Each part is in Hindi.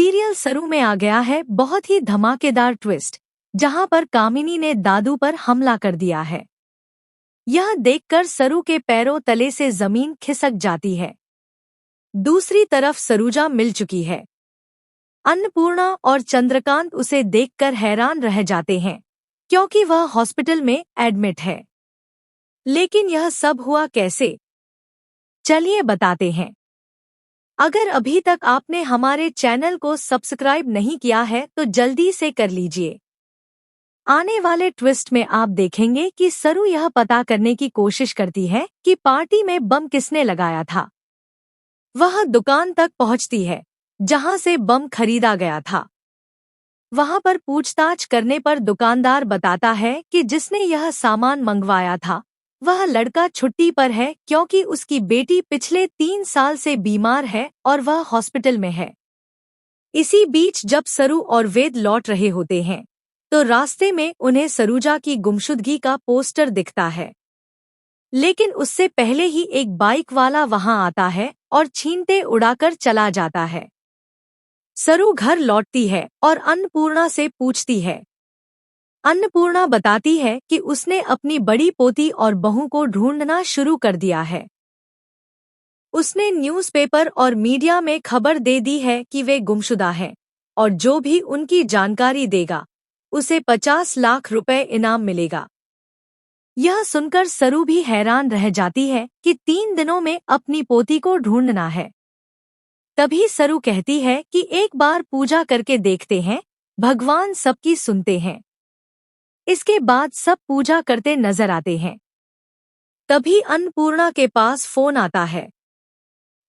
सीरियल सरू में आ गया है बहुत ही धमाकेदार ट्विस्ट, जहां पर कामिनी ने दादू पर हमला कर दिया है। यह देखकर सरू के पैरों तले से जमीन खिसक जाती है। दूसरी तरफ सरूजा मिल चुकी है। अन्नपूर्णा और चंद्रकांत उसे देखकर हैरान रह जाते हैं, क्योंकि वह हॉस्पिटल में एडमिट है। लेकिन यह सब हुआ कैसे? चलिए बताते हैं। अगर अभी तक आपने हमारे चैनल को सब्सक्राइब नहीं किया है तो जल्दी से कर लीजिए। आने वाले ट्विस्ट में आप देखेंगे कि सरू यह पता करने की कोशिश करती है कि पार्टी में बम किसने लगाया था। वह दुकान तक पहुंचती है जहां से बम खरीदा गया था। वहां पर पूछताछ करने पर दुकानदार बताता है कि जिसने यह सामान मंगवाया था वह लड़का छुट्टी पर है, क्योंकि उसकी बेटी पिछले 3 साल से बीमार है और वह हॉस्पिटल में है। इसी बीच जब सरू और वेद लौट रहे होते हैं तो रास्ते में उन्हें सरूजा की गुमशुदगी का पोस्टर दिखता है। लेकिन उससे पहले ही एक बाइक वाला वहां आता है और छींटे उड़ाकर चला जाता है। सरू घर लौटती है और अन्नपूर्णा से पूछती है। अन्नपूर्णा बताती है कि उसने अपनी बड़ी पोती और बहू को ढूंढना शुरू कर दिया है। उसने न्यूज़पेपर और मीडिया में खबर दे दी है कि वे गुमशुदा हैं और जो भी उनकी जानकारी देगा उसे 50 लाख रुपए इनाम मिलेगा। यह सुनकर सरू भी हैरान रह जाती है कि 3 दिनों में अपनी पोती को ढूंढना है। तभी सरू कहती है कि एक बार पूजा करके देखते हैं, भगवान सबकी सुनते हैं। इसके बाद सब पूजा करते नजर आते हैं। तभी अन्नपूर्णा के पास फोन आता है।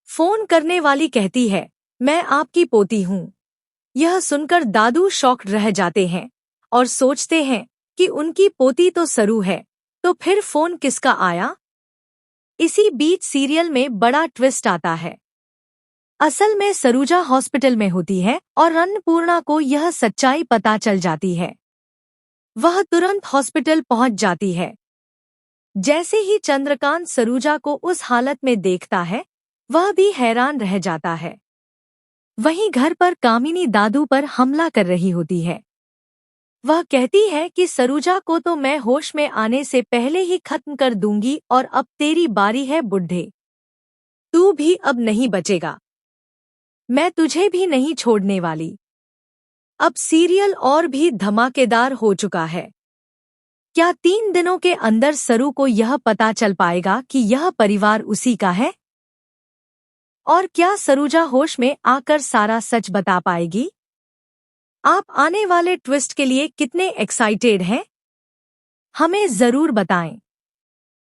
फोन करने वाली कहती है, मैं आपकी पोती हूँ। यह सुनकर दादू शॉक्ड रह जाते हैं और सोचते हैं कि उनकी पोती तो सरू है, तो फिर फोन किसका आया? इसी बीच सीरियल में बड़ा ट्विस्ट आता है। असल में सरूजा हॉस्पिटल में होती है और अन्नपूर्णा को यह सच्चाई पता चल जाती है। वह तुरंत हॉस्पिटल पहुंच जाती है। जैसे ही चंद्रकांत सरूजा को उस हालत में देखता है वह भी हैरान रह जाता है। वहीं घर पर कामिनी दादू पर हमला कर रही होती है। वह कहती है कि सरूजा को तो मैं होश में आने से पहले ही खत्म कर दूंगी और अब तेरी बारी है बुड्ढे। तू भी अब नहीं बचेगा। मैं तुझे भी नहीं छोड़ने वाली। अब सीरियल और भी धमाकेदार हो चुका है। क्या 3 दिनों के अंदर सरू को यह पता चल पाएगा कि यह परिवार उसी का है? और क्या सरूजा होश में आकर सारा सच बता पाएगी? आप आने वाले ट्विस्ट के लिए कितने एक्साइटेड हैं? हमें जरूर बताएं।